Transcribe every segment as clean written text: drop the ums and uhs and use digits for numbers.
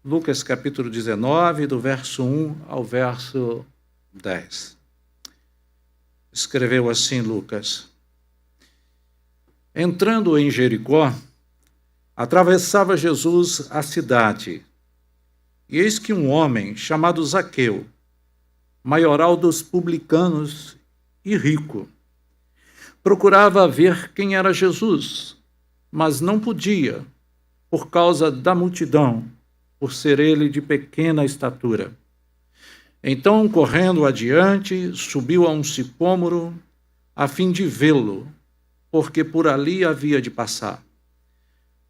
Lucas capítulo 19, do verso 1 ao verso 10. Escreveu assim Lucas: Entrando em Jericó, atravessava Jesus a cidade, e eis que um homem chamado Zaqueu, maioral dos publicanos e rico, procurava ver quem era Jesus, mas não podia, por causa da multidão, por ser ele de pequena estatura. Então, correndo adiante, subiu a um sicômoro, a fim de vê-lo, porque por ali havia de passar.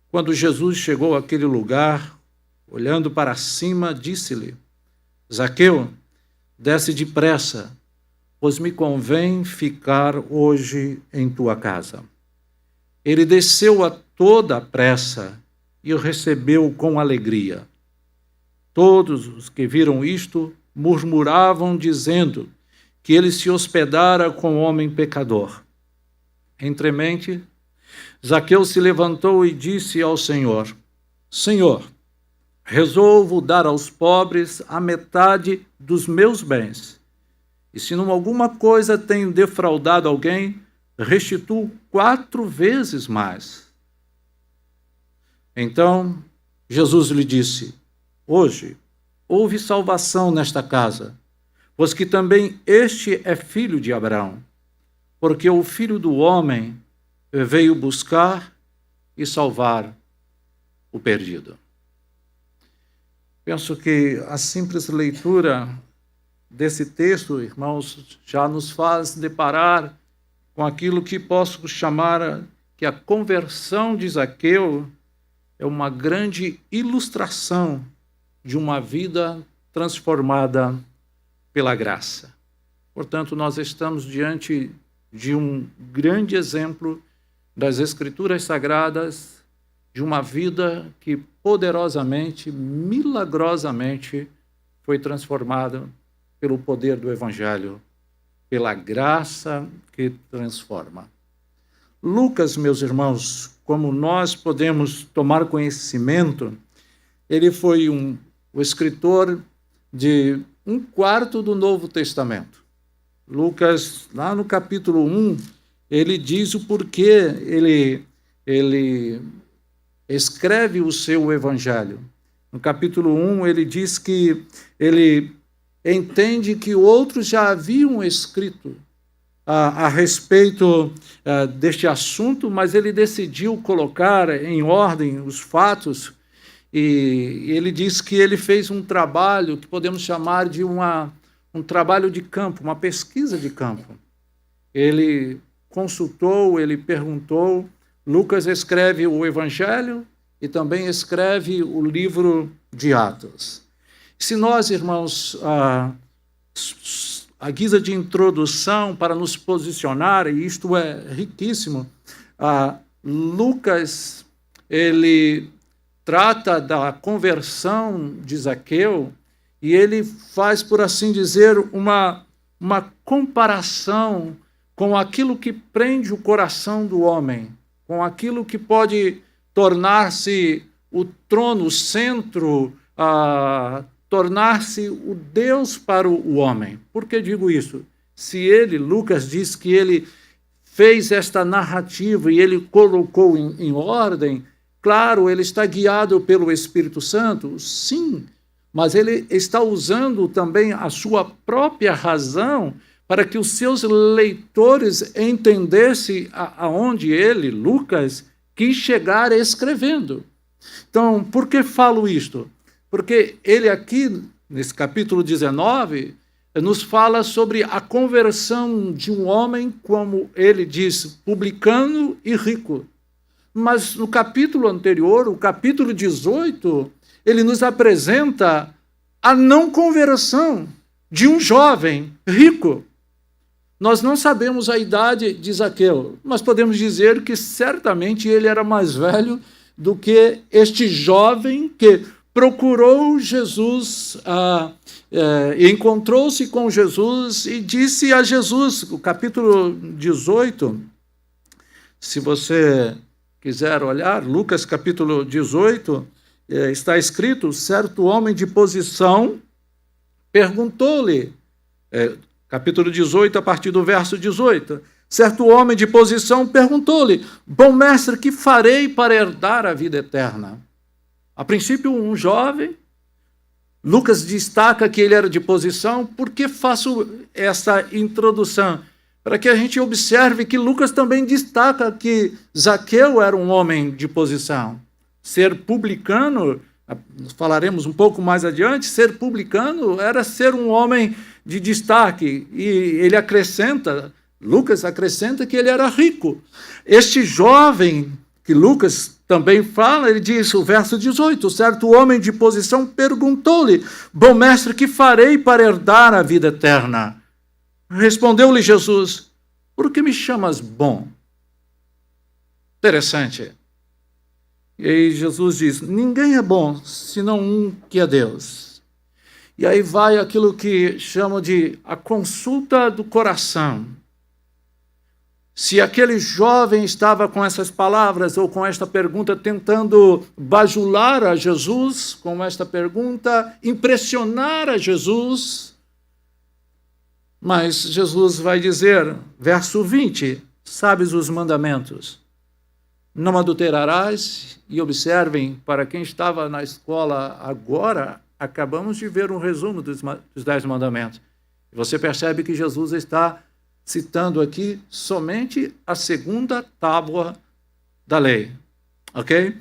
Quando Jesus chegou àquele lugar, olhando para cima, disse-lhe: Zaqueu, desce depressa, pois me convém ficar hoje em tua casa. Ele desceu a toda a pressa e o recebeu com alegria. Todos os que viram isto murmuravam, dizendo que ele se hospedara com homem pecador. Entremente, Zaqueu se levantou e disse ao Senhor: Senhor, resolvo dar aos pobres a metade dos meus bens. E se em alguma coisa tenho defraudado alguém, restituo 4 vezes mais. Então Jesus lhe disse: Hoje houve salvação nesta casa, pois que também este é filho de Abraão, porque o Filho do Homem veio buscar e salvar o perdido. Penso que a simples leitura desse texto, irmãos, já nos faz deparar com aquilo que posso chamar que a conversão de Zaqueu é uma grande ilustração de uma vida transformada pela graça. Portanto, nós estamos diante de um grande exemplo das Escrituras Sagradas, de uma vida que poderosamente, milagrosamente foi transformada pelo poder do Evangelho, pela graça que transforma. Lucas, meus irmãos, como nós podemos tomar conhecimento, ele foi o escritor de 1/4 do Novo Testamento. Lucas, lá no capítulo 1, ele diz o porquê ele escreve o seu evangelho. No capítulo 1, ele diz que ele entende que outros já haviam escrito a respeito deste assunto, mas ele decidiu colocar em ordem os fatos, e ele diz que ele fez um trabalho que podemos chamar de um trabalho de campo, uma pesquisa de campo. Ele consultou, ele perguntou. Lucas escreve o Evangelho e também escreve o livro de Atos. Se nós, irmãos, a guisa de introdução para nos posicionar, e isto é riquíssimo, Lucas, ele trata da conversão de Zaqueu e ele faz, por assim dizer, uma comparação com aquilo que prende o coração do homem, com aquilo que pode tornar-se o trono, o centro, tornar-se o Deus para o homem. Por que digo isso? Se ele, Lucas, diz que ele fez esta narrativa e ele colocou em ordem, claro, ele está guiado pelo Espírito Santo, sim, mas ele está usando também a sua própria razão para que os seus leitores entendessem aonde ele, Lucas, quis chegar escrevendo. Então, por que falo isto? Porque ele aqui, nesse capítulo 19, nos fala sobre a conversão de um homem, como ele diz, publicano e rico. Mas no capítulo anterior, o capítulo 18, ele nos apresenta a não conversão de um jovem rico. Nós não sabemos a idade de Zaqueu, mas podemos dizer que certamente ele era mais velho do que este jovem que procurou Jesus, encontrou-se com Jesus e disse a Jesus, o capítulo 18, se você quiser olhar, Lucas capítulo 18, está escrito, certo homem de posição perguntou-lhe, capítulo 18, a partir do verso 18, certo homem de posição perguntou-lhe, bom mestre, que farei para herdar a vida eterna? A princípio, um jovem, Lucas destaca que ele era de posição. Por que faço essa introdução? Para que a gente observe que Lucas também destaca que Zaqueu era um homem de posição. Ser publicano, falaremos um pouco mais adiante, ser publicano era ser um homem de destaque. E ele acrescenta, Lucas acrescenta que ele era rico. Este jovem que Lucas também fala, ele diz, o verso 18, certo homem de posição perguntou-lhe, bom mestre, que farei para herdar a vida eterna? Respondeu-lhe Jesus, por que me chamas bom? Interessante. E aí Jesus diz, ninguém é bom, senão um que é Deus. E aí vai aquilo que chamam de a consulta do coração. Se aquele jovem estava com essas palavras ou com esta pergunta tentando bajular a Jesus, com esta pergunta, impressionar a Jesus, mas Jesus vai dizer, verso 20, sabes os mandamentos, não adulterarás, e observem, para quem estava na escola agora, acabamos de ver um resumo dos 10 mandamentos. Você percebe que Jesus está citando aqui somente a segunda tábua da lei. Ok?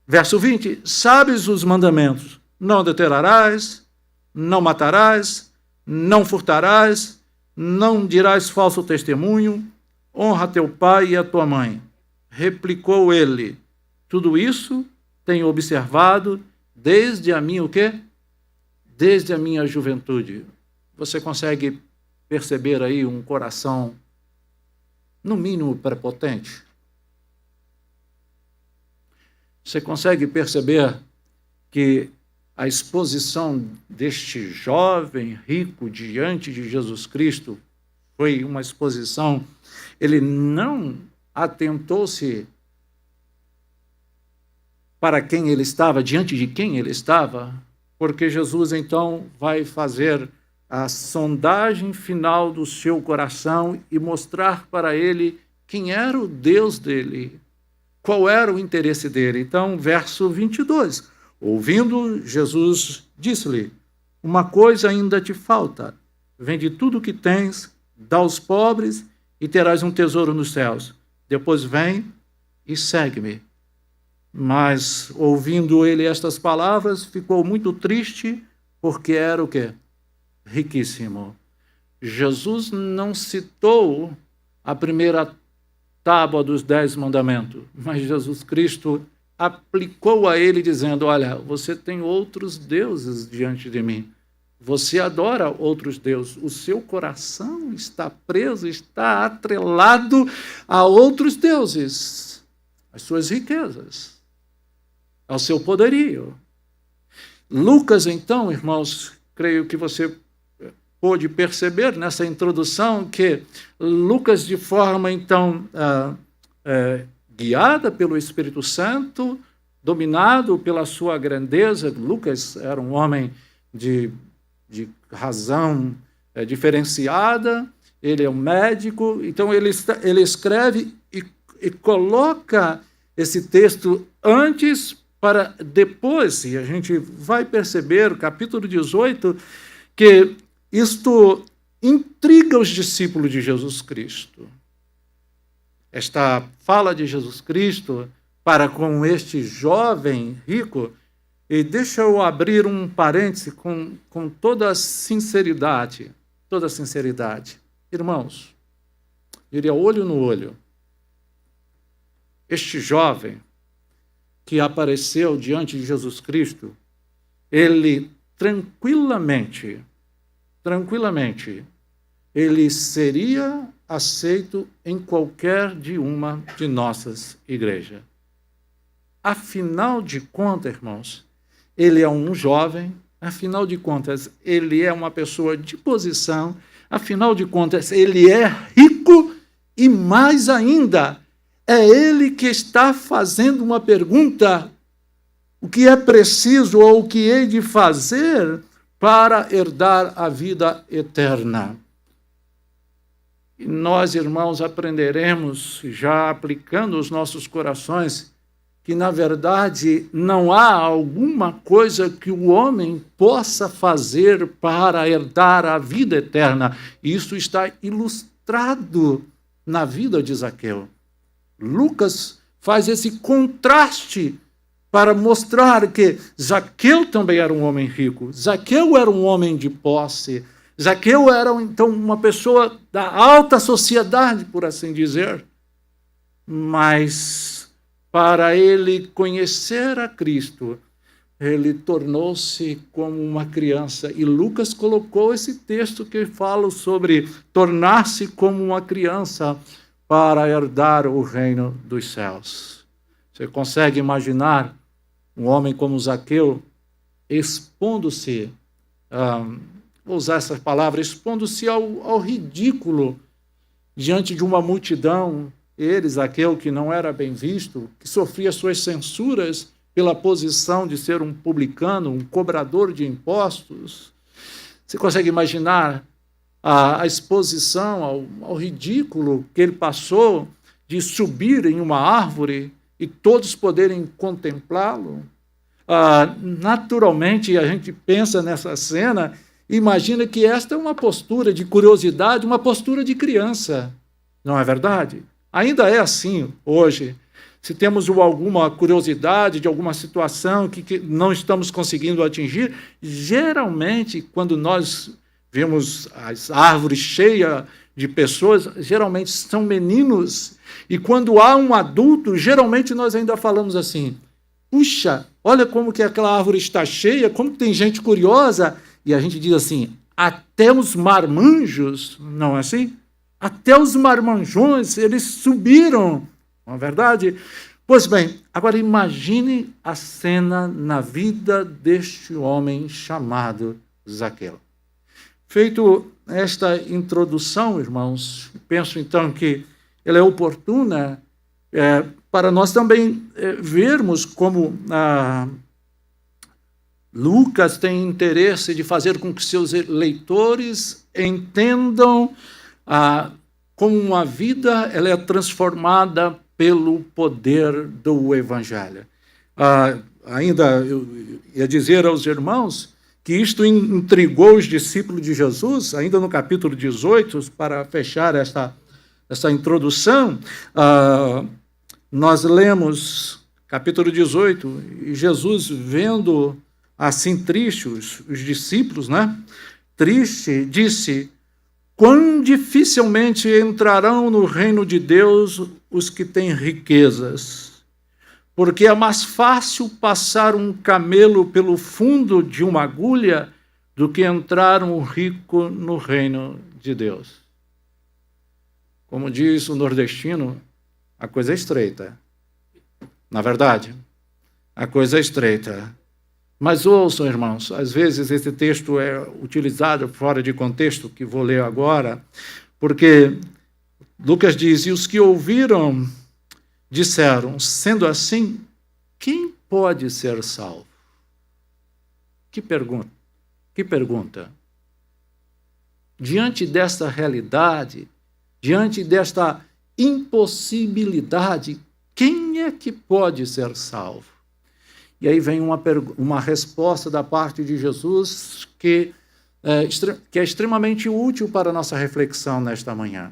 Verso 20, sabes os mandamentos, não adulterarás, não matarás, não furtarás, não dirás falso testemunho, honra teu pai e a tua mãe. Replicou ele, tudo isso tenho observado desde a minha o quê? Desde a minha juventude. Você consegue perceber aí um coração, no mínimo, prepotente? Você consegue perceber que a exposição deste jovem rico diante de Jesus Cristo foi uma exposição, ele não atentou-se para quem ele estava, diante de quem ele estava, porque Jesus então vai fazer a sondagem final do seu coração e mostrar para ele quem era o Deus dele, qual era o interesse dele. Então, verso 22, ouvindo, Jesus disse-lhe, uma coisa ainda te falta, vende tudo o que tens, dá aos pobres e terás um tesouro nos céus. Depois vem e segue-me. Mas, ouvindo ele estas palavras, ficou muito triste, porque era o quê? Riquíssimo. Jesus não citou a primeira tábua dos 10 mandamentos, mas Jesus Cristo aplicou a ele dizendo, olha, você tem outros deuses diante de mim, você adora outros deuses, o seu coração está preso, está atrelado a outros deuses, às suas riquezas, ao seu poderio. Lucas, então, irmãos, creio que você pôde perceber nessa introdução que Lucas, de forma, então, guiada pelo Espírito Santo, dominado pela sua grandeza, Lucas era um homem de razão diferenciada, ele é um médico, então ele escreve e coloca esse texto antes para depois, e a gente vai perceber, o capítulo 18, que isto intriga os discípulos de Jesus Cristo. Esta fala de Jesus Cristo para com este jovem rico, e deixa eu abrir um parêntese com toda sinceridade, Irmãos, diria olho no olho, este jovem que apareceu diante de Jesus Cristo, ele tranquilamente, ele seria aceito em qualquer de uma de nossas igrejas. Afinal de contas, irmãos, ele é um jovem, afinal de contas, ele é uma pessoa de posição, afinal de contas, ele é rico e, mais ainda, é ele que está fazendo uma pergunta o que é preciso ou o que hei de fazer para herdar a vida eterna. E nós, irmãos, aprenderemos, já aplicando os nossos corações, que, na verdade, não há alguma coisa que o homem possa fazer para herdar a vida eterna. Isso está ilustrado na vida de Zaqueu. Lucas faz esse contraste para mostrar que Zaqueu também era um homem rico, Zaqueu era um homem de posse, Zaqueu era, então, uma pessoa da alta sociedade, por assim dizer, mas para ele conhecer a Cristo, ele tornou-se como uma criança. E Lucas colocou esse texto que fala sobre tornar-se como uma criança para herdar o reino dos céus. Você consegue imaginar um homem como Zaqueu expondo-se, vou usar essa palavra, expondo-se ao ridículo diante de uma multidão. Ele, Zaqueu, que não era bem visto, que sofria suas censuras pela posição de ser um publicano, um cobrador de impostos. Você consegue imaginar a exposição ao ridículo que ele passou de subir em uma árvore e todos poderem contemplá-lo? Naturalmente, a gente pensa nessa cena, imagina que esta é uma postura de curiosidade, uma postura de criança, não é verdade? Ainda é assim hoje. Se temos alguma curiosidade de alguma situação que não estamos conseguindo atingir, geralmente, quando nós vemos as árvores cheias de pessoas, geralmente são meninos. E quando há um adulto, geralmente nós ainda falamos assim: puxa, olha como que aquela árvore está cheia, como que tem gente curiosa. E a gente diz assim: até os marmanjos, não é assim? Até os marmanjões, eles subiram, não é verdade? Pois bem, agora imagine a cena na vida deste homem chamado Zaqueu. Feito esta introdução, irmãos, penso então que ela é oportuna para nós também vermos como Lucas tem interesse de fazer com que seus leitores entendam como uma vida ela é transformada pelo poder do Evangelho. Ainda eu ia dizer aos irmãos que isto intrigou os discípulos de Jesus, ainda no capítulo 18, para fechar essa introdução, nós lemos capítulo 18, e Jesus vendo assim triste os discípulos, né? Triste, disse: quão dificilmente entrarão no reino de Deus os que têm riquezas, porque é mais fácil passar um camelo pelo fundo de uma agulha do que entrar um rico no reino de Deus. Como diz o nordestino, a coisa é estreita. Na verdade, a coisa é estreita. Mas ouçam, irmãos, às vezes esse texto é utilizado fora de contexto, que vou ler agora, porque Lucas diz: e os que ouviram disseram, sendo assim, quem pode ser salvo? Que pergunta? Que pergunta? Diante desta realidade, diante desta impossibilidade, quem é que pode ser salvo? E aí vem uma resposta da parte de Jesus que é extremamente útil para a nossa reflexão nesta manhã.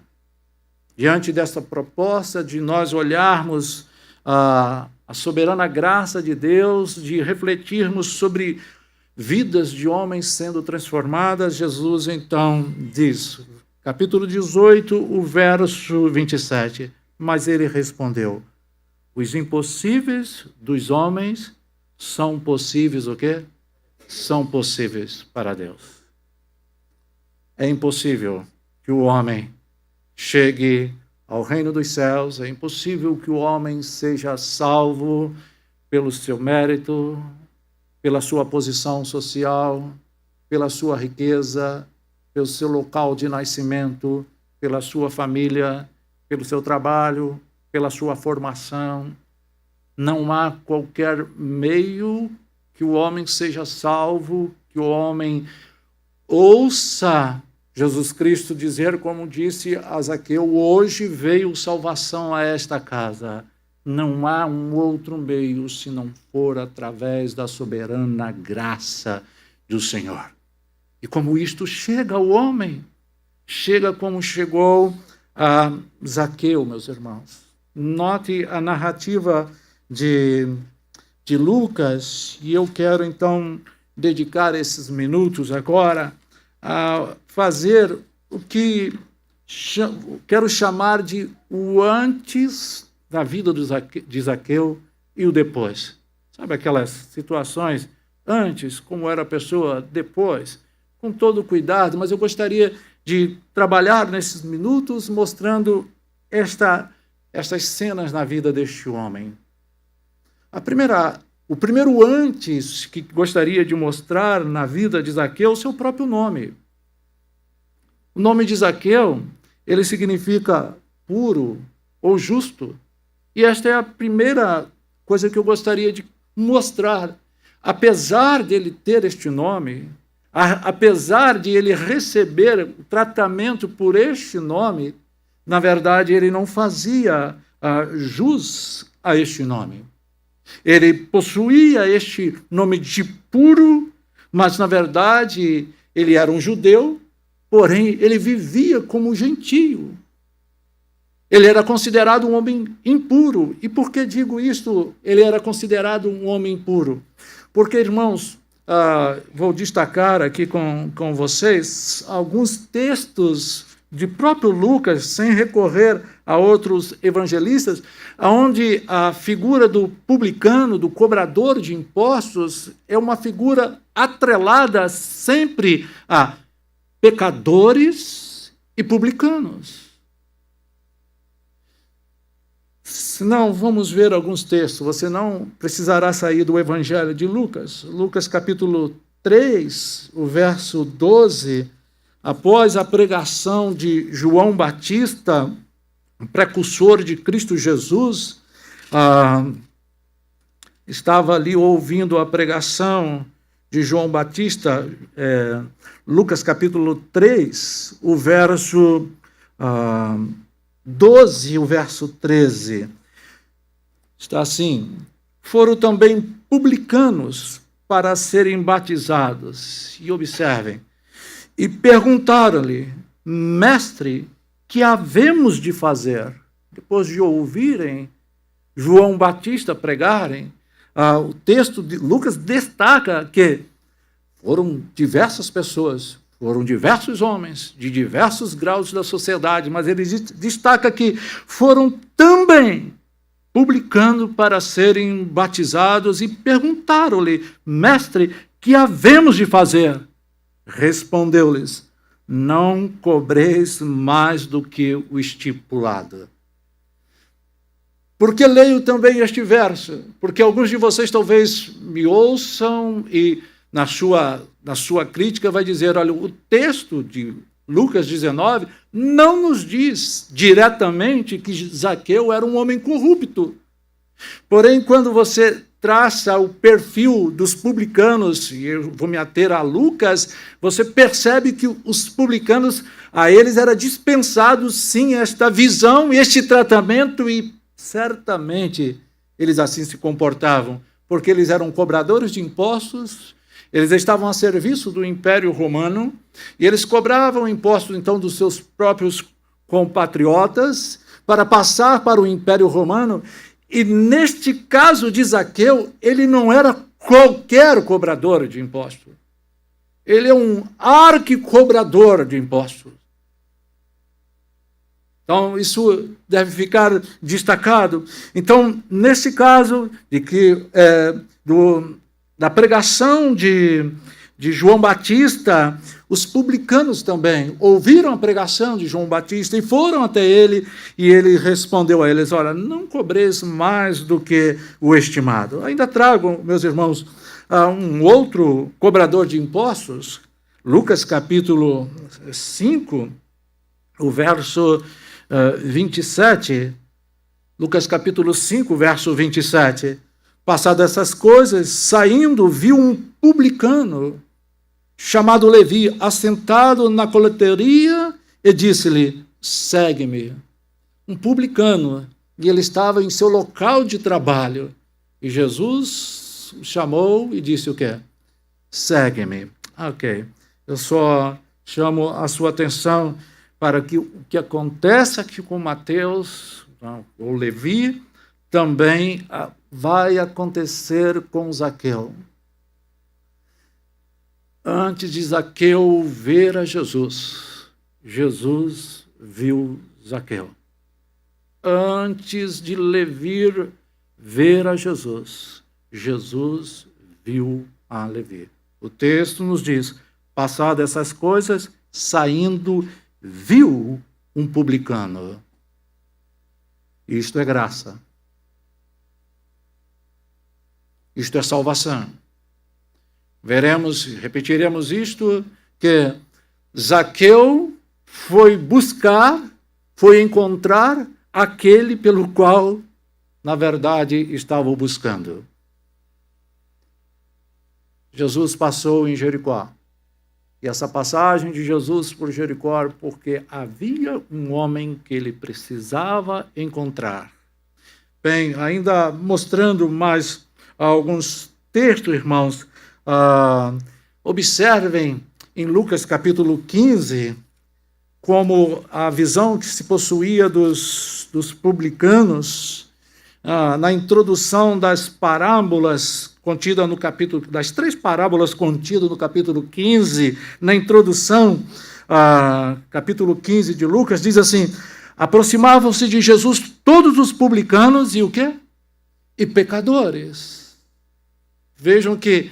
Diante desta proposta de nós olharmos a soberana graça de Deus, de refletirmos sobre vidas de homens sendo transformadas, Jesus então diz, capítulo 18, o verso 27, mas ele respondeu: os impossíveis dos homens são possíveis o quê? São possíveis para Deus. É impossível que o homem chegue ao reino dos céus, é impossível que o homem seja salvo pelo seu mérito, pela sua posição social, pela sua riqueza, pelo seu local de nascimento, pela sua família, pelo seu trabalho, pela sua formação. não há qualquer meio que o homem seja salvo, que o homem ouça Jesus Cristo dizer, como disse a Zaqueu, hoje veio salvação a esta casa. Não há um outro meio se não for através da soberana graça do Senhor. E como isto chega ao homem, chega como chegou a Zaqueu, meus irmãos. Note a narrativa de Lucas, e eu quero então dedicar esses minutos agora a fazer o que quero chamar de o antes da vida de Zaqueu e o depois. Sabe aquelas situações antes, como era a pessoa depois, com todo cuidado, mas eu gostaria de trabalhar nesses minutos mostrando estas cenas na vida deste homem. O primeiro antes que gostaria de mostrar na vida de Zaqueu é o seu próprio nome. O nome de Zaqueu, ele significa puro ou justo. E esta é a primeira coisa que eu gostaria de mostrar. Apesar dele ter este nome, apesar de ele receber o tratamento por este nome, na verdade ele não fazia jus a este nome. Ele possuía este nome de puro, mas na verdade ele era um judeu, porém ele vivia como gentio. Ele era considerado um homem impuro. E por que digo isto? Ele era considerado um homem impuro. Porque, irmãos, vou destacar aqui com vocês alguns textos de próprio Lucas, sem recorrer a outros evangelistas, onde a figura do publicano, do cobrador de impostos, é uma figura atrelada sempre a pecadores e publicanos. Se não, vamos ver alguns textos. Você não precisará sair do Evangelho de Lucas. Lucas capítulo 3, o verso 12, após a pregação de João Batista, precursor de Cristo Jesus, estava ali ouvindo a pregação de João Batista, Lucas capítulo 3, o verso 12, o verso 13. Está assim: foram também publicanos para serem batizados. E observem, e perguntaram-lhe, mestre, que havemos de fazer? Depois de ouvirem João Batista pregarem, o texto de Lucas destaca que foram diversas pessoas, foram diversos homens, de diversos graus da sociedade, mas ele destaca que foram também publicando para serem batizados e perguntaram-lhe, mestre, que havemos de fazer? Respondeu-lhes, não cobreis mais do que o estipulado. Por que leio também este verso? Porque alguns de vocês talvez me ouçam e na sua crítica vai dizer, olha, o texto de Lucas 19 não nos diz diretamente que Zaqueu era um homem corrupto. Porém, quando você traça o perfil dos publicanos, e eu vou me ater a Lucas, você percebe que os publicanos, a eles era dispensado sim esta visão, este tratamento, e certamente eles assim se comportavam, porque eles eram cobradores de impostos, eles estavam a serviço do Império Romano, e eles cobravam impostos, então, dos seus próprios compatriotas, para passar para o Império Romano. E neste caso de Zaqueu, ele não era qualquer cobrador de impostos. Ele é um arquicobrador de impostos. Então, isso deve ficar destacado. Então, nesse caso de que da pregação de João Batista, os publicanos também ouviram a pregação de João Batista e foram até ele, e ele respondeu a eles, olha, não cobreis mais do que o estimado. Ainda trago, meus irmãos, um outro cobrador de impostos, Lucas capítulo 5, o verso 27, Lucas capítulo 5, verso 27. Passadas essas coisas, saindo, viu um publicano chamado Levi, assentado na coleteria, e disse-lhe: segue-me. Um publicano, e ele estava em seu local de trabalho. E Jesus o chamou e disse o quê? Segue-me. Ok. Eu só chamo a sua atenção para que o que acontece aqui com Mateus, ou Levi, também vai acontecer com Zaqueu. Antes de Zaqueu ver a Jesus, Jesus viu Zaqueu. Antes de Levi ver a Jesus, Jesus viu a Levi. O texto nos diz, passadas essas coisas, saindo, viu um publicano. Isto é graça. Isto é salvação. Repetiremos isto, que Zaqueu foi buscar, foi encontrar aquele pelo qual, na verdade, estava buscando. Jesus passou em Jericó. E essa passagem de Jesus por Jericó, porque havia um homem que ele precisava encontrar. Bem, ainda mostrando mais alguns textos, irmãos, observem em Lucas capítulo 15, como a visão que se possuía dos publicanos, na introdução das parábolas contida no capítulo, das 3 parábolas contidas no capítulo 15, na introdução, capítulo 15 de Lucas, diz assim: aproximavam-se de Jesus todos os publicanos e o quê? E pecadores. Vejam que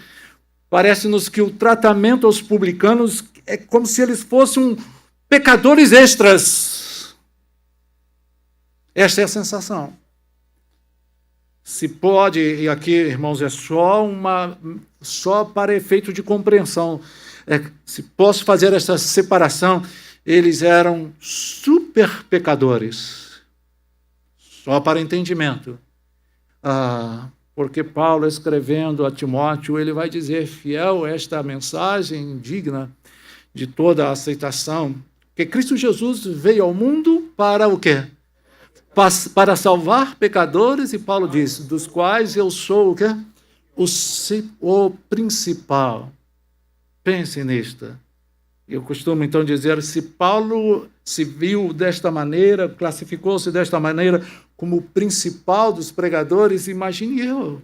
parece-nos que o tratamento aos publicanos é como se eles fossem pecadores extras. Esta é a sensação. Se pode, e aqui, irmãos, é só para efeito de compreensão, se posso fazer essa separação, eles eram super pecadores. Só para entendimento. Porque Paulo, escrevendo a Timóteo, ele vai dizer, fiel esta mensagem digna de toda a aceitação, que Cristo Jesus veio ao mundo para o quê? Para salvar pecadores, e Paulo diz, dos quais eu sou o quê? O principal. Pense nisto. Eu costumo então dizer, se Paulo se viu desta maneira, classificou-se desta maneira como o principal dos pregadores, imagine eu.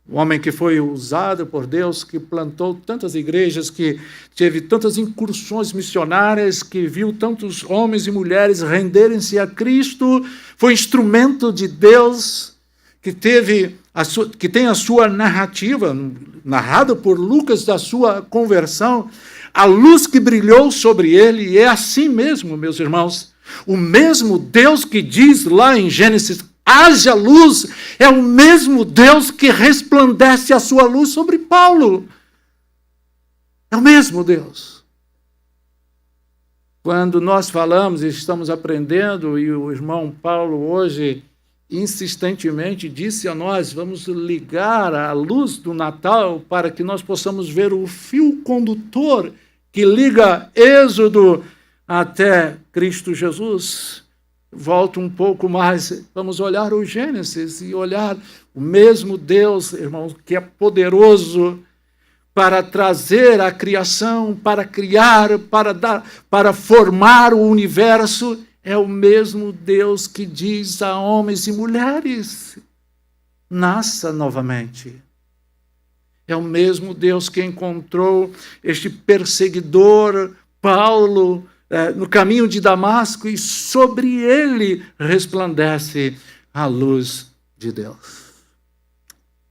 Um homem que foi usado por Deus, que plantou tantas igrejas, que teve tantas incursões missionárias, que viu tantos homens e mulheres renderem-se a Cristo, foi instrumento de Deus, que tem a sua narrativa, narrada por Lucas, da sua conversão, a luz que brilhou sobre ele, e é assim mesmo, meus irmãos, o mesmo Deus que diz lá em Gênesis, haja luz, é o mesmo Deus que resplandece a sua luz sobre Paulo. É o mesmo Deus. Quando nós falamos e estamos aprendendo, e o irmão Paulo hoje insistentemente disse a nós, vamos ligar a luz do Natal para que nós possamos ver o fio condutor que liga Êxodo até Cristo Jesus. Volto um pouco mais, vamos olhar o Gênesis e olhar o mesmo Deus, irmãos, que é poderoso para trazer a criação, para criar, para formar o universo, é o mesmo Deus que diz a homens e mulheres, nasça novamente. É o mesmo Deus que encontrou este perseguidor, Paulo, no caminho de Damasco, e sobre ele resplandece a luz de Deus.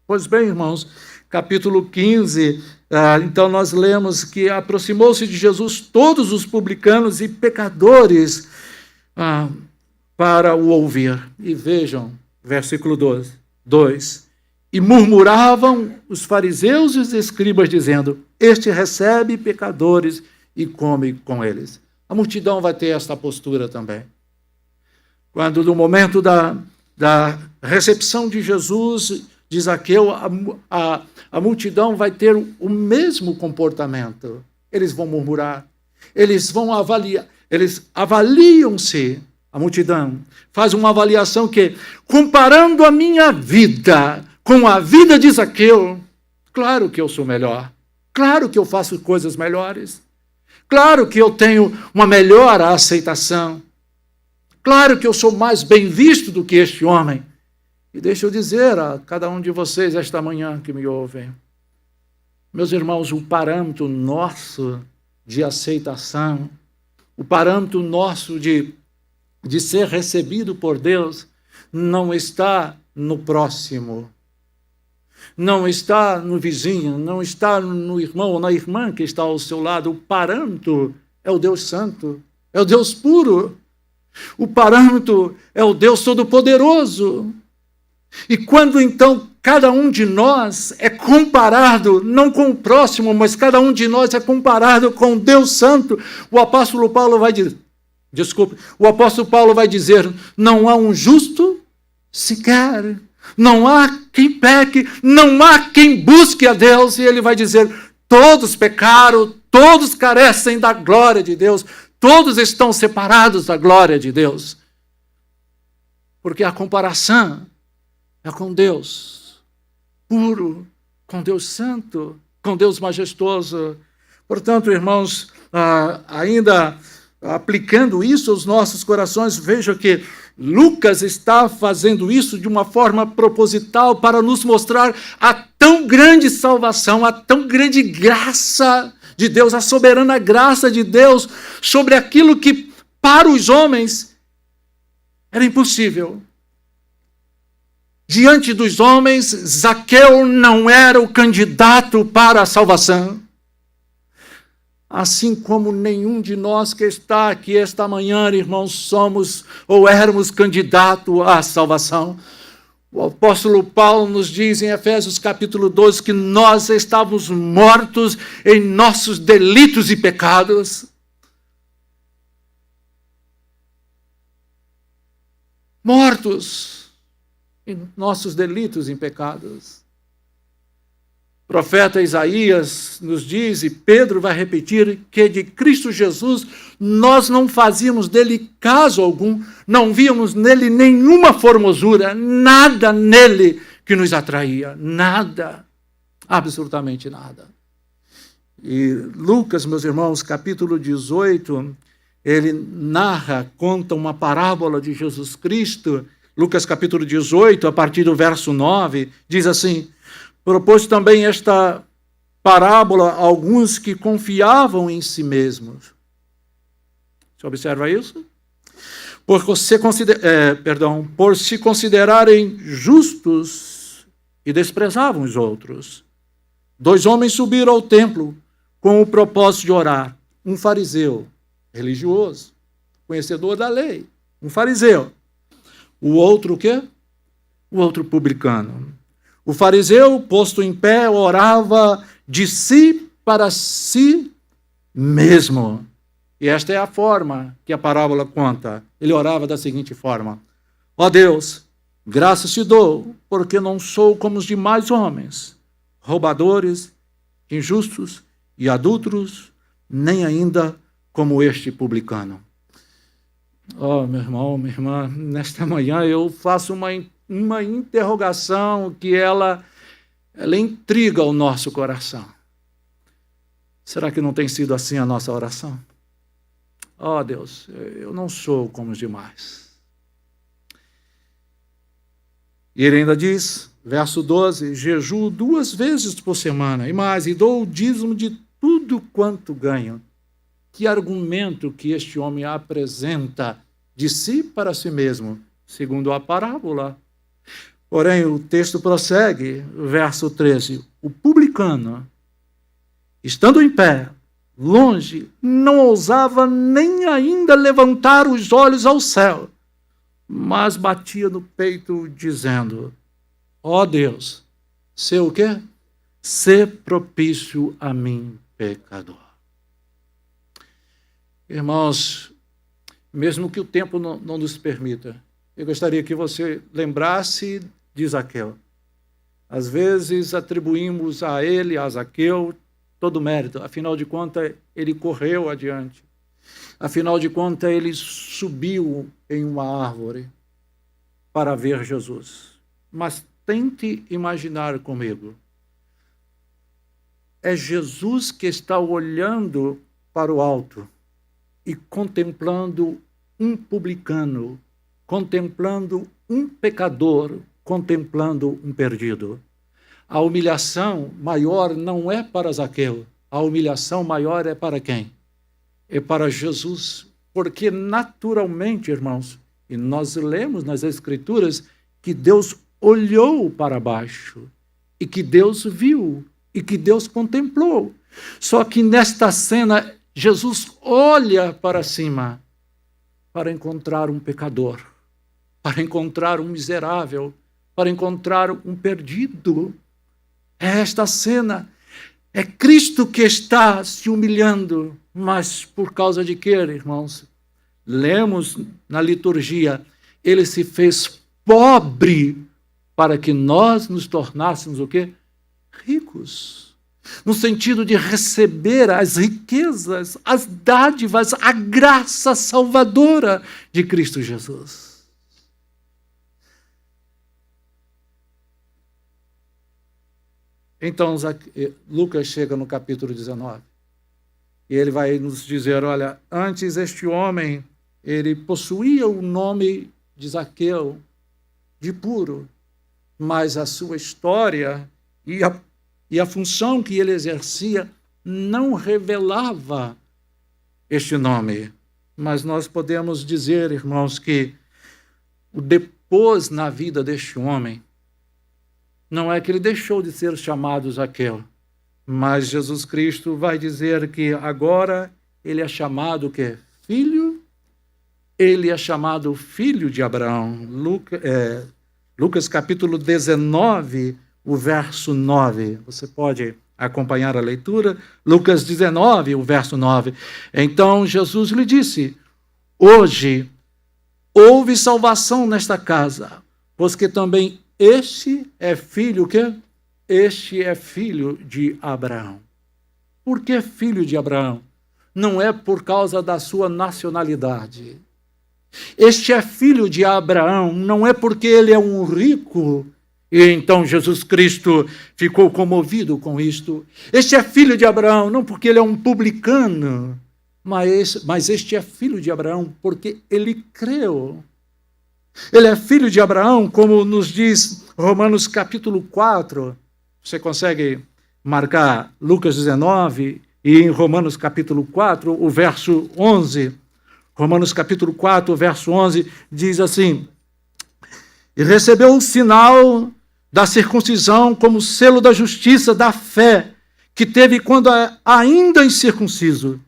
Pois bem, irmãos, capítulo 15, então nós lemos que aproximou-se de Jesus todos os publicanos e pecadores para o ouvir. E vejam, versículo 2, e murmuravam os fariseus e os escribas, dizendo, este recebe pecadores e come com eles. A multidão vai ter esta postura também. Quando no momento da recepção de Jesus, de Zaqueu, a multidão vai ter o mesmo comportamento. Eles vão murmurar, eles vão avaliar, eles avaliam-se, a multidão faz uma avaliação que, comparando a minha vida com a vida de Zaqueu, claro que eu sou melhor, claro que eu faço coisas melhores, claro que eu tenho uma melhor aceitação, claro que eu sou mais bem visto do que este homem. E deixa eu dizer a cada um de vocês esta manhã que me ouvem, meus irmãos, o parâmetro nosso de aceitação, o parâmetro nosso de ser recebido por Deus, não está no próximo, não está no vizinho, não está no irmão ou na irmã que está ao seu lado. O parâmetro é o Deus Santo, é o Deus puro. O parâmetro é o Deus Todo-Poderoso. E quando então cada um de nós é comparado, não com o próximo, mas cada um de nós é comparado com Deus Santo, o apóstolo Paulo vai dizer, não há um justo sequer, não há quem peque, não há quem busque a Deus, e ele vai dizer, todos pecaram, todos carecem da glória de Deus, todos estão separados da glória de Deus. Porque a comparação é com Deus puro, com Deus santo, com Deus majestoso. Portanto, irmãos, ainda aplicando isso aos nossos corações, veja que Lucas está fazendo isso de uma forma proposital para nos mostrar a tão grande salvação, a tão grande graça de Deus, a soberana graça de Deus sobre aquilo que para os homens era impossível. Diante dos homens, Zaqueu não era o candidato para a salvação. Assim como nenhum de nós que está aqui esta manhã, irmãos, somos ou éramos candidato à salvação. O apóstolo Paulo nos diz em Efésios capítulo 12 que nós estávamos mortos em nossos delitos e pecados. Mortos em nossos delitos e pecados. O profeta Isaías nos diz, e Pedro vai repetir, que de Cristo Jesus nós não fazíamos dele caso algum, não víamos nele nenhuma formosura, nada nele que nos atraía, nada, absolutamente nada. E Lucas, meus irmãos, capítulo 18, ele narra, conta uma parábola de Jesus Cristo. Lucas capítulo 18, a partir do verso 9, diz assim, propôs também esta parábola a alguns que confiavam em si mesmos. Você observa isso? Por se considerarem justos e desprezavam os outros. 2 homens subiram ao templo com o propósito de orar. Um fariseu religioso, conhecedor da lei, um fariseu. O outro o quê? O outro publicano. O fariseu, posto em pé, orava de si para si mesmo. E esta é a forma que a parábola conta. Ele orava da seguinte forma: ó Deus, graças te dou, porque não sou como os demais homens, roubadores, injustos e adúlteros, nem ainda como este publicano. Oh, meu irmão, minha irmã, nesta manhã eu faço uma interrogação que ela intriga o nosso coração. Será que não tem sido assim a nossa oração? Oh, Deus, eu não sou como os demais. E ele ainda diz, verso 12, jejuo 2 vezes por semana, e dou o dízimo de tudo quanto ganho. Que argumento que este homem apresenta de si para si mesmo, segundo a parábola. Porém, o texto prossegue, verso 13. O publicano, estando em pé, longe, não ousava nem ainda levantar os olhos ao céu, mas batia no peito, dizendo, ó Deus, sê o quê? Sê propício a mim, pecador. Irmãos, mesmo que o tempo não nos permita. Eu gostaria que você lembrasse de Zaqueu. Às vezes atribuímos a ele, a Zaqueu, todo o mérito. Afinal de contas, ele correu adiante. Afinal de contas, ele subiu em uma árvore para ver Jesus. Mas tente imaginar comigo. É Jesus que está olhando para o alto e contemplando um publicano, contemplando um pecador, contemplando um perdido. A humilhação maior não é para Zaqueu, a humilhação maior é para quem? É para Jesus, porque naturalmente, irmãos, e nós lemos nas Escrituras que Deus olhou para baixo, e que Deus viu, e que Deus contemplou. Só que nesta cena, Jesus olha para cima para encontrar um pecador, para encontrar um miserável, para encontrar um perdido. É esta cena. É Cristo que está se humilhando, mas por causa de quê, irmãos? Lemos na liturgia, ele se fez pobre para que nós nos tornássemos o quê? Ricos. No sentido de receber as riquezas, as dádivas, a graça salvadora de Cristo Jesus. Então, Lucas chega no capítulo 19 e ele vai nos dizer, olha, antes este homem, ele possuía o nome de Zaqueu, de puro, mas a sua história e a função que ele exercia não revelava este nome. Mas nós podemos dizer, irmãos, que o depois na vida deste homem, não é que ele deixou de ser chamado Zaqueu, mas Jesus Cristo vai dizer que agora ele é chamado o quê? Filho, ele é chamado filho de Abraão. Lucas capítulo 19, o verso 9. Você pode acompanhar a leitura. Lucas 19, o verso 9. Então Jesus lhe disse, hoje houve salvação nesta casa, pois que também este é filho, o quê? Este é filho de Abraão. Por que filho de Abraão? Não é por causa da sua nacionalidade. Este é filho de Abraão, não é porque ele é um rico, e então Jesus Cristo ficou comovido com isto. Este é filho de Abraão, não porque ele é um publicano, mas este é filho de Abraão porque ele creu. Ele é filho de Abraão, como nos diz Romanos capítulo 4. Você consegue marcar Lucas 19 e em Romanos capítulo 4, o verso 11. Romanos capítulo 4, verso 11, diz assim, e recebeu o sinal da circuncisão como selo da justiça, da fé, que teve quando ainda incircunciso,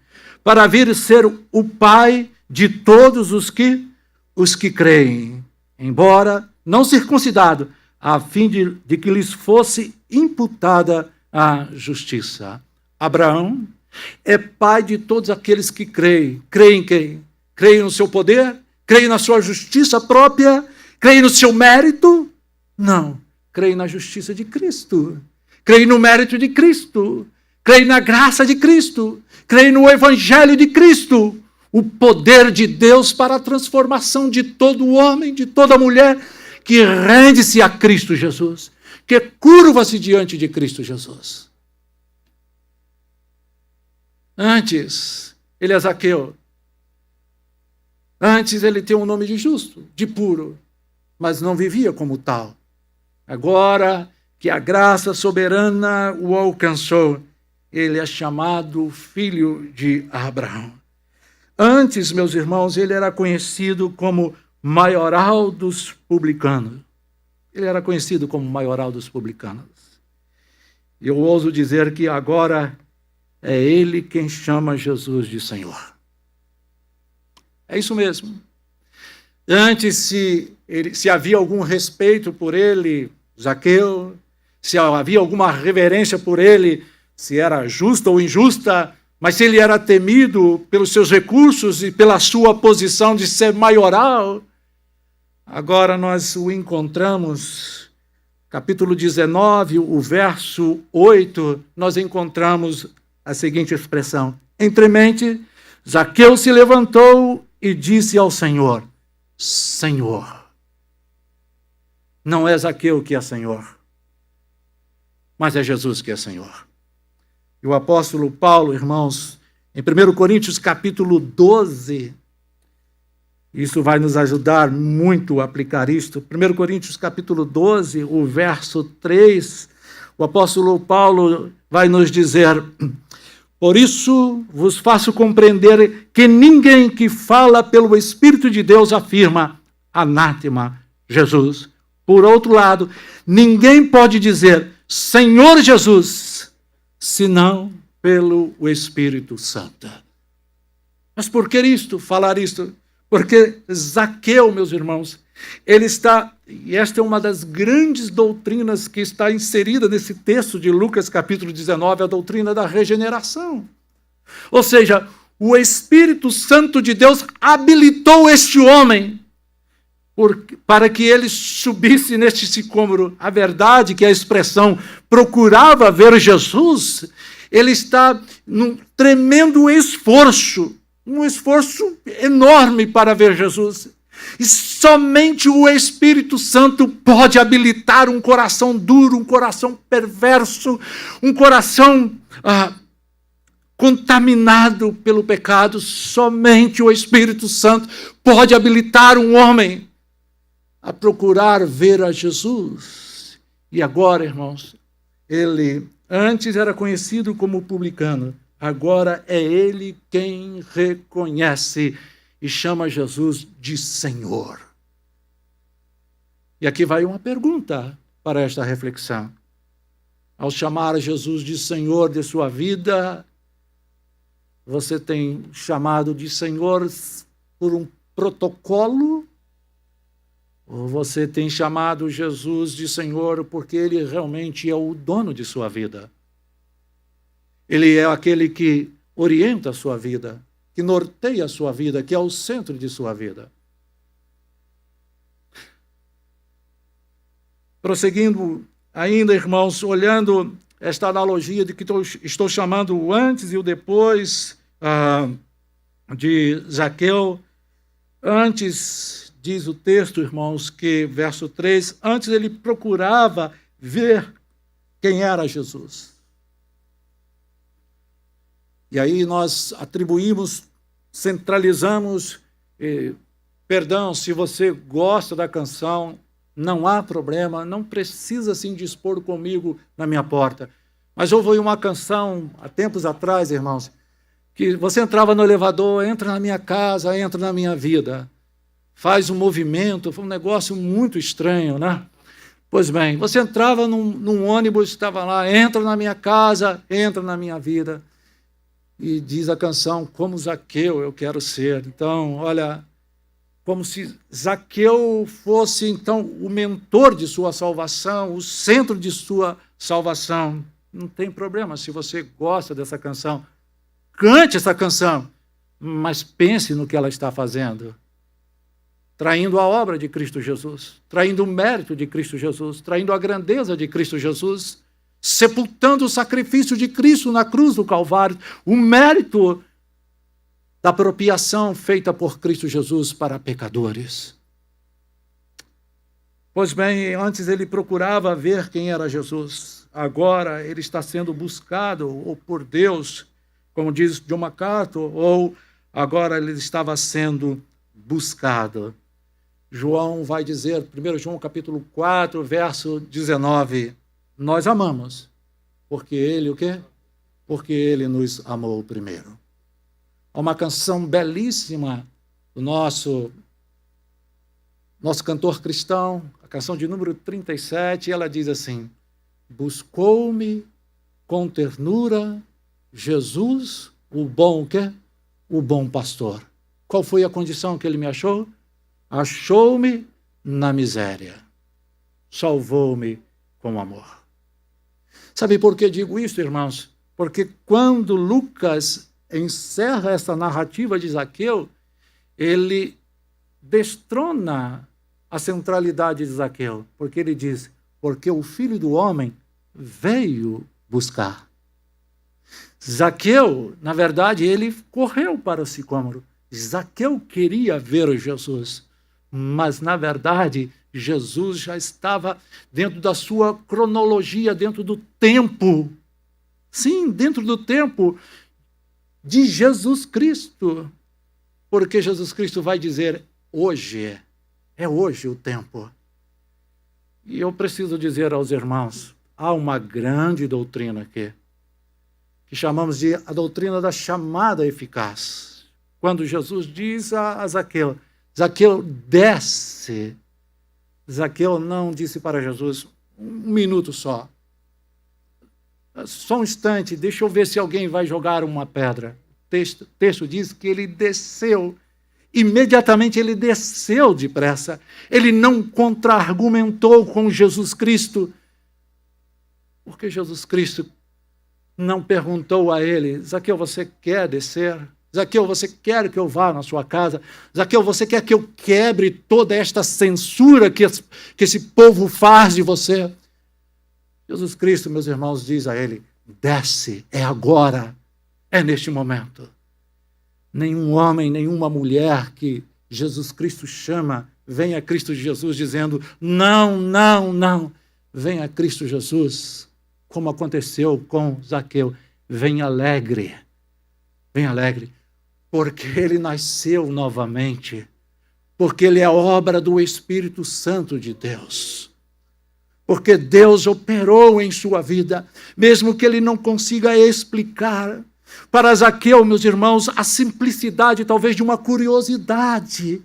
para vir ser o pai de todos os que creem, embora não circuncidado, a fim de que lhes fosse imputada a justiça. Abraão é pai de todos aqueles que creem. Creem em quem? Creem no seu poder? Creem na sua justiça própria? Creem no seu mérito? Não. Creem na justiça de Cristo. Creem no mérito de Cristo. Creem na graça de Cristo. Creem no evangelho de Cristo. O poder de Deus para a transformação de todo homem, de toda mulher que rende-se a Cristo Jesus, que curva-se diante de Cristo Jesus. Antes, ele é Zaqueu. Antes ele tem um nome de justo, de puro, mas não vivia como tal. Agora que a graça soberana o alcançou, ele é chamado filho de Abraão. Antes, meus irmãos, ele era conhecido como maioral dos publicanos. Ele era conhecido como maioral dos publicanos. Eu ouso dizer que agora é ele quem chama Jesus de Senhor. É isso mesmo. Antes, se havia algum respeito por ele, Zaqueu, se havia alguma reverência por ele, se era justa ou injusta, Mas ele era temido pelos seus recursos e pela sua posição de ser maioral. Agora nós o encontramos, capítulo 19, o verso 8, nós encontramos a seguinte expressão: entremente, Zaqueu se levantou e disse ao Senhor: Senhor. Não é Zaqueu que é Senhor, mas é Jesus que é Senhor. E o apóstolo Paulo, irmãos, em 1 Coríntios capítulo 12, isso vai nos ajudar muito a aplicar isto. 1 Coríntios capítulo 12, o verso 3, o apóstolo Paulo vai nos dizer: por isso vos faço compreender que ninguém que fala pelo Espírito de Deus afirma anátema Jesus. Por outro lado, ninguém pode dizer Senhor Jesus, senão pelo Espírito Santo. Mas por que isto? Falar isto? Porque Zaqueu, meus irmãos, ele está, e esta é uma das grandes doutrinas que está inserida nesse texto de Lucas capítulo 19, a doutrina da regeneração. Ou seja, o Espírito Santo de Deus habilitou este homem para que ele subisse neste sicômoro. A verdade que a expressão procurava ver Jesus, ele está num tremendo esforço, um esforço enorme para ver Jesus. E somente o Espírito Santo pode habilitar um coração duro, um coração perverso, um coração contaminado pelo pecado. Somente o Espírito Santo pode habilitar um homem a procurar ver a Jesus. E agora, irmãos, ele antes era conhecido como publicano, agora é ele quem reconhece e chama Jesus de Senhor. E aqui vai uma pergunta para esta reflexão. Ao chamar Jesus de Senhor de sua vida, você tem chamado de Senhor por um protocolo? Ou você tem chamado Jesus de Senhor porque ele realmente é o dono de sua vida? Ele é aquele que orienta a sua vida, que norteia a sua vida, que é o centro de sua vida. Prosseguindo ainda, irmãos, olhando esta analogia de que estou chamando o antes e o depois de Zaqueu. Antes, diz o texto, irmãos, que, verso 3, antes ele procurava ver quem era Jesus. E aí nós atribuímos, centralizamos, perdão, se você gosta da canção, não há problema, não precisa se indispor comigo na minha porta. Mas houve uma canção, há tempos atrás, irmãos, que você entrava no elevador, entra na minha casa, entra na minha vida. Faz um movimento, foi um negócio muito estranho, né? Pois bem, você entrava num ônibus, estava lá, entra na minha casa, entra na minha vida. E diz a canção, como Zaqueu eu quero ser. Então, olha, como se Zaqueu fosse, então, o mentor de sua salvação, o centro de sua salvação. Não tem problema, se você gosta dessa canção, cante essa canção, mas pense no que ela está fazendo. Traindo a obra de Cristo Jesus, traindo o mérito de Cristo Jesus, traindo a grandeza de Cristo Jesus, sepultando o sacrifício de Cristo na cruz do Calvário, o mérito da apropriação feita por Cristo Jesus para pecadores. Pois bem, antes ele procurava ver quem era Jesus, agora ele está sendo buscado ou por Deus, como diz John MacArthur, ou agora ele estava sendo buscado. João vai dizer, 1 João capítulo 4, verso 19, nós amamos, porque ele o quê? Porque ele nos amou primeiro. Há uma canção belíssima do nosso cantor cristão, a canção de número 37, e ela diz assim, buscou-me com ternura Jesus, o bom o quê? O bom pastor. Qual foi a condição que ele me achou? Achou-me na miséria. Salvou-me com amor. Sabe por que digo isso, irmãos? Porque quando Lucas encerra essa narrativa de Zaqueu, ele destrona a centralidade de Zaqueu, porque ele diz, porque o Filho do Homem veio buscar. Zaqueu, na verdade, ele correu para o sicômoro. Zaqueu queria ver Jesus, mas, na verdade, Jesus já estava dentro da sua cronologia, dentro do tempo. Sim, dentro do tempo de Jesus Cristo. Porque Jesus Cristo vai dizer, hoje, é hoje o tempo. E eu preciso dizer aos irmãos, há uma grande doutrina aqui, que chamamos de a doutrina da chamada eficaz. Quando Jesus diz a Zaqueu, Zaqueu desce. Zaqueu não disse para Jesus, um minuto só um instante, deixa eu ver se alguém vai jogar uma pedra. O texto diz que ele desceu. Imediatamente ele desceu depressa. Ele não contra-argumentou com Jesus Cristo, porque Jesus Cristo não perguntou a ele, Zaqueu, você quer descer? Zaqueu, você quer que eu vá na sua casa? Zaqueu, você quer que eu quebre toda esta censura que esse povo faz de você? Jesus Cristo, meus irmãos, diz a ele, desce, é agora, é neste momento. Nenhum homem, nenhuma mulher que Jesus Cristo chama, vem a Cristo Jesus dizendo, não, não, não. Vem a Cristo Jesus, como aconteceu com Zaqueu, vem alegre, porque ele nasceu novamente, porque ele é obra do Espírito Santo de Deus. Porque Deus operou em sua vida, mesmo que ele não consiga explicar. Para Zaqueu, meus irmãos, a simplicidade talvez de uma curiosidade.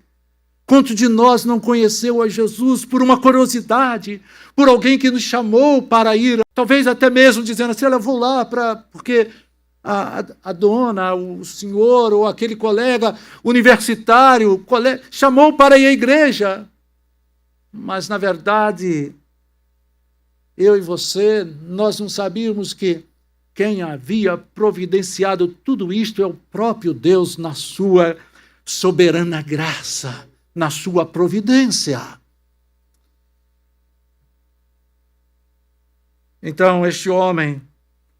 Quanto de nós não conheceu a Jesus por uma curiosidade, por alguém que nos chamou para ir, talvez até mesmo dizendo assim, olha, eu vou lá porque a dona, o senhor ou aquele colega universitário chamou para ir à igreja. Mas, na verdade, eu e você, nós não sabíamos que quem havia providenciado tudo isto é o próprio Deus na sua soberana graça, na sua providência. Então, este homem,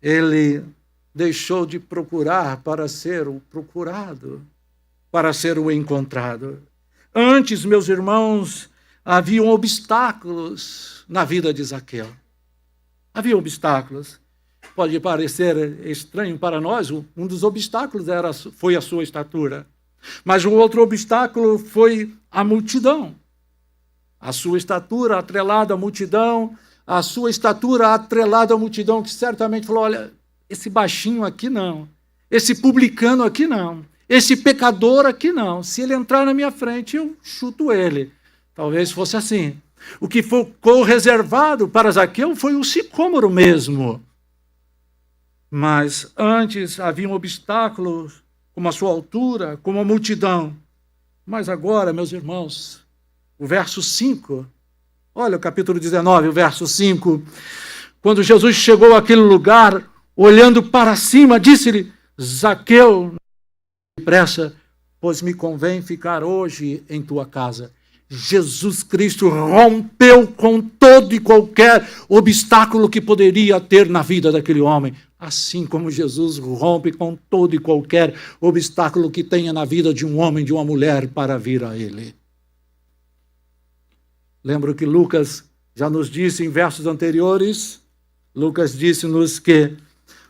ele deixou de procurar para ser o procurado, para ser o encontrado. Antes, meus irmãos, haviam obstáculos na vida de Zaqueu. Havia obstáculos. Pode parecer estranho para nós, um dos obstáculos foi a sua estatura. Mas o outro obstáculo foi a multidão. A sua estatura atrelada à multidão, que certamente falou, olha, esse baixinho aqui não, esse publicano aqui não, esse pecador aqui não. Se ele entrar na minha frente, eu chuto ele. Talvez fosse assim. O que ficou reservado para Zaqueu foi o sicômoro mesmo. Mas antes haviam obstáculos, como a sua altura, como a multidão. Mas agora, meus irmãos, o verso 5, olha o capítulo 19, o verso 5. Quando Jesus chegou àquele lugar, olhando para cima, disse-lhe, Zaqueu, depressa, pois me convém ficar hoje em tua casa. Jesus Cristo rompeu com todo e qualquer obstáculo que poderia ter na vida daquele homem. Assim como Jesus rompe com todo e qualquer obstáculo que tenha na vida de um homem, de uma mulher, para vir a ele. Lembro que Lucas já nos disse em versos anteriores, Lucas disse-nos que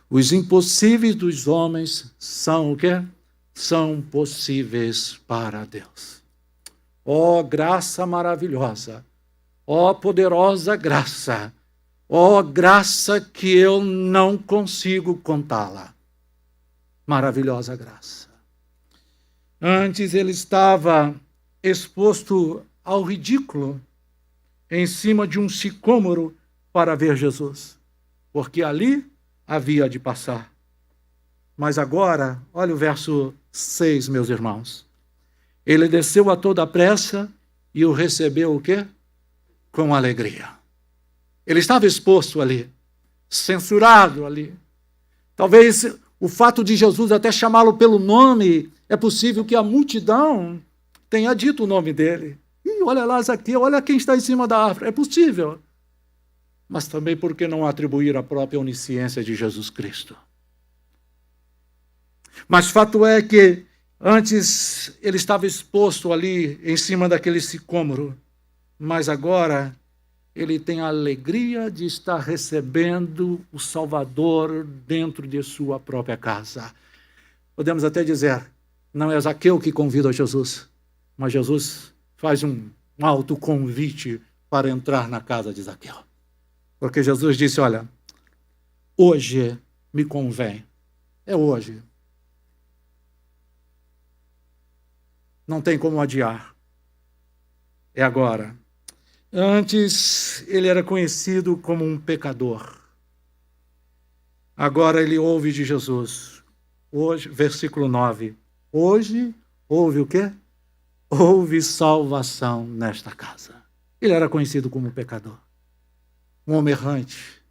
os impossíveis dos homens são o quê? São possíveis para Deus. Ó graça maravilhosa, ó poderosa graça, ó graça que eu não consigo contá-la. Maravilhosa graça. Antes ele estava exposto ao ridículo em cima de um sicômoro para ver Jesus, porque ali havia de passar. Mas agora, olha o verso 6, meus irmãos. Ele desceu a toda pressa e o recebeu o quê? Com alegria. Ele estava exposto ali, censurado ali, Talvez o fato de Jesus até chamá-lo pelo nome, é possível que a multidão tenha dito o nome dele. E olha lá, Zaqueu, olha quem está em cima da árvore. É possível. Mas também por que não atribuir a própria onisciência de Jesus Cristo? Mas fato é que antes ele estava exposto ali em cima daquele sicômoro, mas agora ele tem a alegria de estar recebendo o Salvador dentro de sua própria casa. Podemos até dizer, não é Zaqueu que convida Jesus, mas Jesus faz um alto convite para entrar na casa de Zaqueu. Porque Jesus disse, olha, hoje me convém. É hoje. Não tem como adiar. É agora. Antes ele era conhecido como um pecador. Agora ele ouve de Jesus. Hoje, versículo 9. Hoje houve o quê? Houve salvação nesta casa. Ele era conhecido como um pecador. Um homem errante.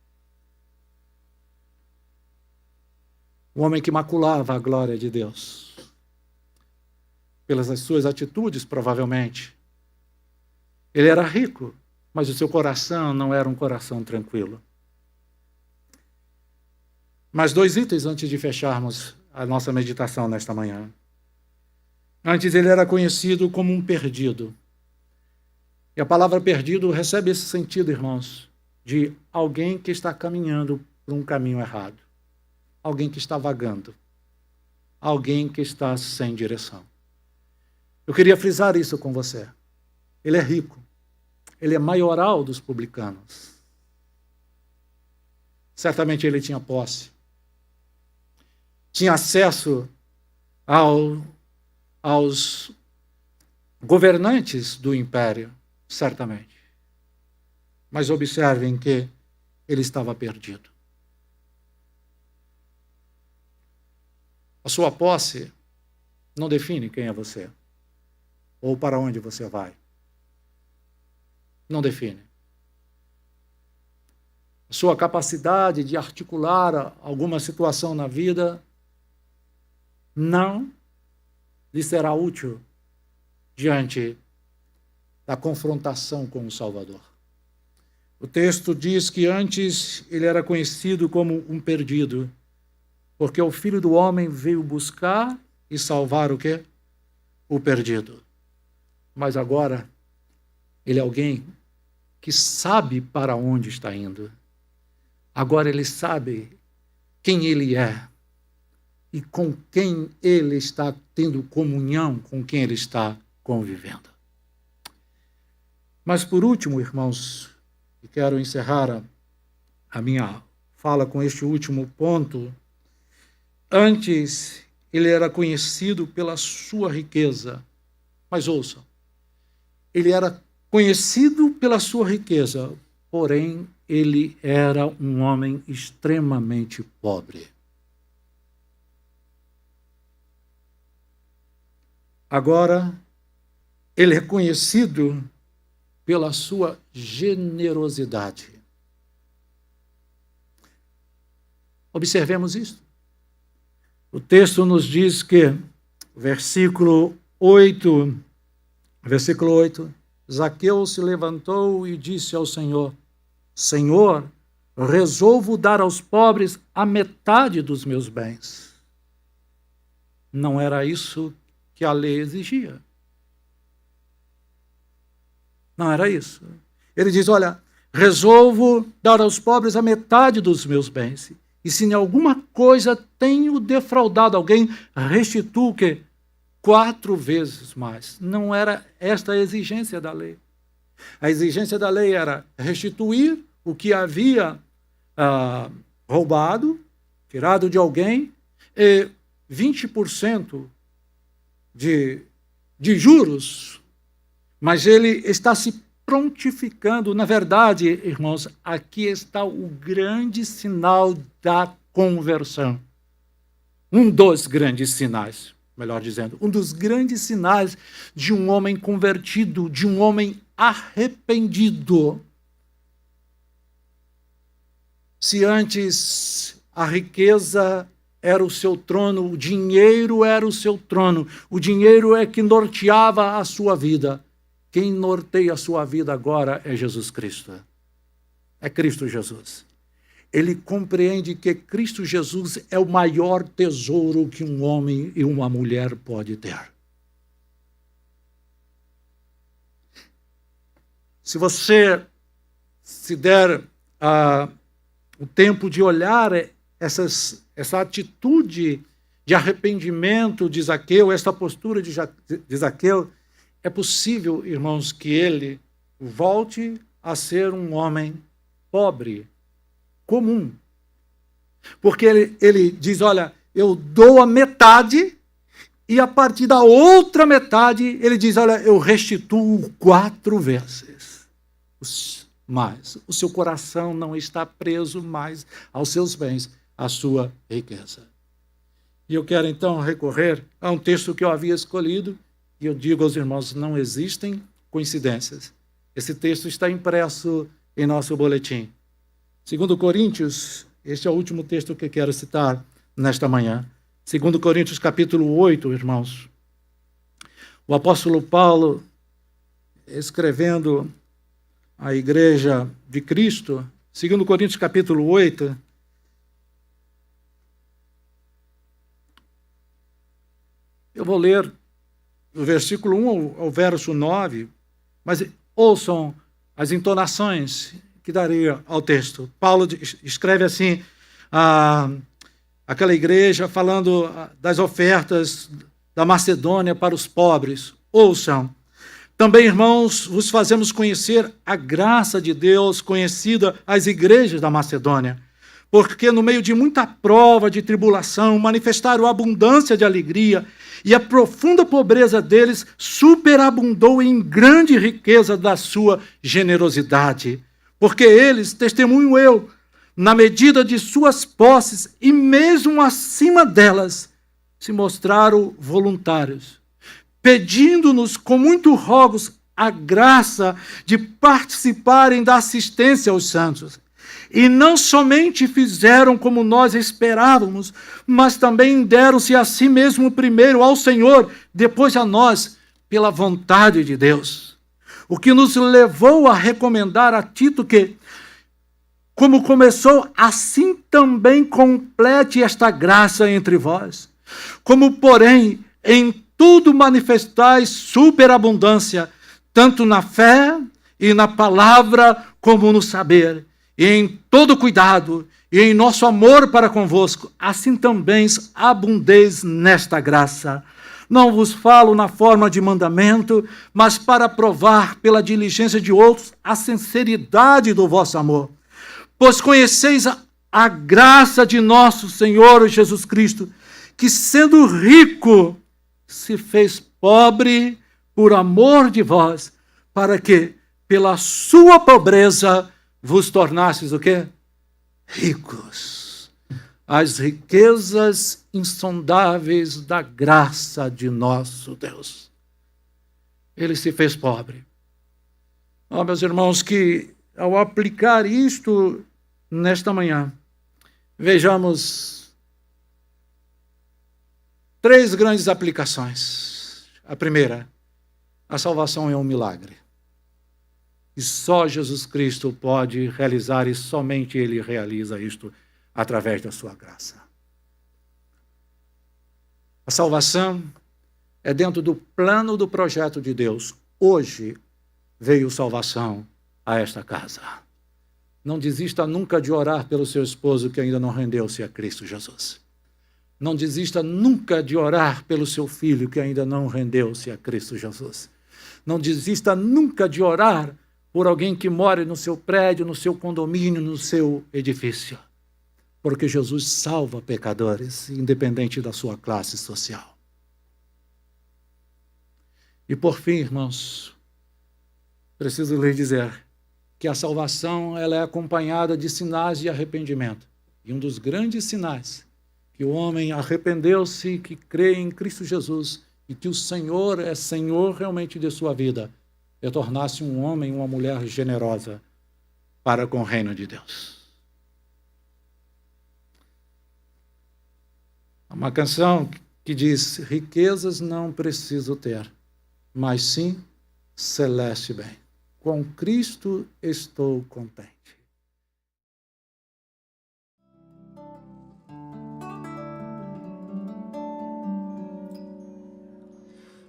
Um homem que maculava a glória de Deus. Pelas suas atitudes, provavelmente. Ele era rico, mas o seu coração não era um coração tranquilo. Mais 2 itens antes de fecharmos a nossa meditação nesta manhã. Antes ele era conhecido como um perdido. E a palavra perdido recebe esse sentido, irmãos, de alguém que está caminhando por um caminho errado. Alguém que está vagando. Alguém que está sem direção. Eu queria frisar isso com você. Ele é rico. Ele é maioral dos publicanos. Certamente ele tinha posse. Tinha acesso aos governantes do império, certamente. Mas observem que ele estava perdido. A sua posse não define quem é você ou para onde você vai. Não define. A sua capacidade de articular alguma situação na vida não lhe será útil diante da confrontação com o Salvador. O texto diz que antes ele era conhecido como um perdido, porque o Filho do Homem veio buscar e salvar o quê? O perdido. Mas agora ele é alguém que sabe para onde está indo. Agora ele sabe quem ele é e com quem ele está tendo comunhão, com quem ele está convivendo. Mas por último, irmãos, e quero encerrar a minha fala com este último ponto, antes ele era conhecido pela sua riqueza. Mas ouçam, ele era conhecido pela sua riqueza, porém ele era um homem extremamente pobre. Agora, ele é conhecido pela sua generosidade. Observemos isso. O texto nos diz que, versículo 8, Zaqueu se levantou e disse ao Senhor, Senhor, resolvo dar aos pobres a metade dos meus bens. Não era isso que a lei exigia. Não era isso. Ele diz, olha, resolvo dar aos pobres a metade dos meus bens. E se em alguma coisa tenho defraudado alguém, restituo o quê? 4 vezes mais. Não era esta a exigência da lei. A exigência da lei era restituir o que havia roubado, tirado de alguém, e 20% de juros. Mas ele está se prontificando. Na verdade, irmãos, aqui está o grande sinal da conversão. Um dos grandes sinais, melhor dizendo, um dos grandes sinais de um homem convertido, de um homem arrependido. Se antes a riqueza era o seu trono, o dinheiro era o seu trono, o dinheiro é que norteava a sua vida. Quem norteia a sua vida agora é Jesus Cristo. É Cristo Jesus. Ele compreende que Cristo Jesus é o maior tesouro que um homem e uma mulher pode ter. Se você se der o tempo de olhar essa atitude de arrependimento de Zaqueu, essa postura de Zaqueu, é possível, irmãos, que ele volte a ser um homem pobre, comum. Porque ele diz, olha, eu dou a metade, e a partir da outra metade, ele diz, olha, eu restituo 4 vezes mais. O seu coração não está preso mais aos seus bens, à sua riqueza. E eu quero então recorrer a um texto que eu havia escolhido, e eu digo aos irmãos, não existem coincidências. Esse texto está impresso em nosso boletim. 2 Coríntios, este é o último texto que eu quero citar nesta manhã. 2 Coríntios capítulo 8, irmãos. O apóstolo Paulo, escrevendo à igreja de Cristo, 2 Coríntios capítulo 8, eu vou ler do versículo 1 ao verso 9, mas ouçam as entonações que daria ao texto. Paulo escreve assim, aquela igreja, falando das ofertas da Macedônia para os pobres. Ouçam. Também, irmãos, vos fazemos conhecer a graça de Deus conhecida às igrejas da Macedônia, porque no meio de muita prova, de tribulação, manifestaram abundância de alegria, e a profunda pobreza deles superabundou em grande riqueza da sua generosidade. Porque eles, testemunho eu, na medida de suas posses e mesmo acima delas, se mostraram voluntários, pedindo-nos com muito rogos a graça de participarem da assistência aos santos. E não somente fizeram como nós esperávamos, mas também deram-se a si mesmo primeiro ao Senhor, depois a nós, pela vontade de Deus. O que nos levou a recomendar a Tito que, como começou, assim também complete esta graça entre vós. Como, porém, em tudo manifestais superabundância, tanto na fé e na palavra como no saber, e em todo cuidado, e em nosso amor para convosco, assim também abundeis nesta graça. Não vos falo na forma de mandamento, mas para provar pela diligência de outros a sinceridade do vosso amor. Pois conheceis a graça de nosso Senhor Jesus Cristo, que sendo rico, se fez pobre por amor de vós, para que, pela sua pobreza, vos tornasseis o quê? Ricos. As riquezas insondáveis da graça de nosso Deus. Ele se fez pobre. Meus irmãos, que ao aplicar isto nesta manhã, vejamos 3 grandes aplicações. A primeira, a salvação é um milagre. E só Jesus Cristo pode realizar, e somente Ele realiza isto através da sua graça. A salvação é dentro do plano do projeto de Deus. Hoje veio salvação a esta casa. Não desista nunca de orar pelo seu esposo que ainda não rendeu-se a Cristo Jesus. Não desista nunca de orar pelo seu filho que ainda não rendeu-se a Cristo Jesus. Não desista nunca de orar por alguém que mora no seu prédio, no seu condomínio, no seu edifício. Porque Jesus salva pecadores, independente da sua classe social. E por fim, irmãos, preciso lhes dizer que a salvação ela é acompanhada de sinais de arrependimento. E um dos grandes sinais que o homem arrependeu-se, que crê em Cristo Jesus e que o Senhor é Senhor realmente de sua vida, é tornar-se um homem, uma mulher generosa para com o reino de Deus. Uma canção que diz: riquezas não preciso ter, mas sim celeste bem. Com Cristo estou contente.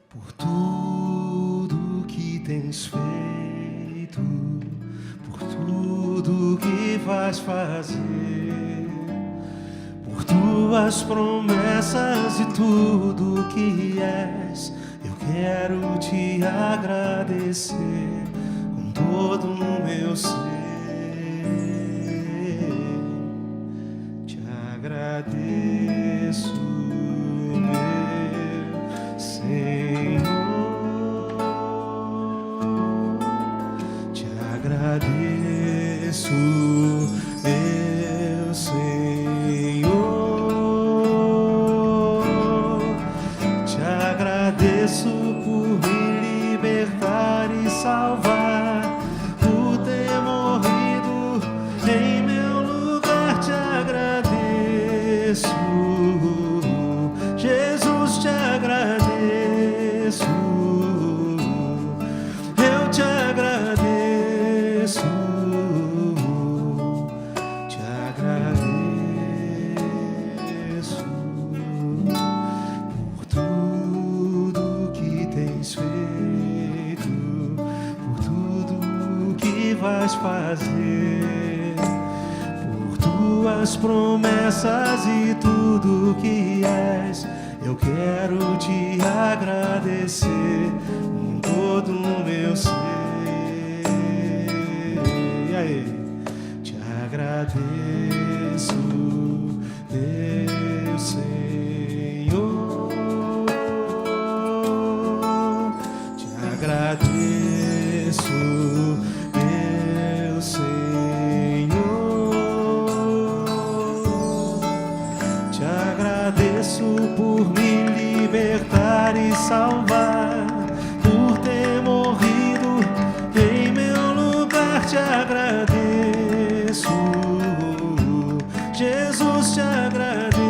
Por tudo que tens feito, por tudo que vais fazer, por tuas promessas e tudo que és, eu quero te agradecer com todo o meu ser. Te agradeço, meu Senhor. Te agradeço, meu Senhor. Te agradeço por me libertar e salvar, por ter morrido em meu lugar. Te agradeço, Jesus, te agradeço. Eu te agradeço, te agradeço por tudo que tens feito, por tudo que vais fazer, por tuas promessas e tudo que és. Eu quero te agradecer com todo o meu ser. E aí? Te agradeço, meu Senhor. Te agradeço, meu Senhor. Te agradeço por me libertar e salvar, por ter morrido em meu lugar. Te agradeço, Jesus, te agradeço.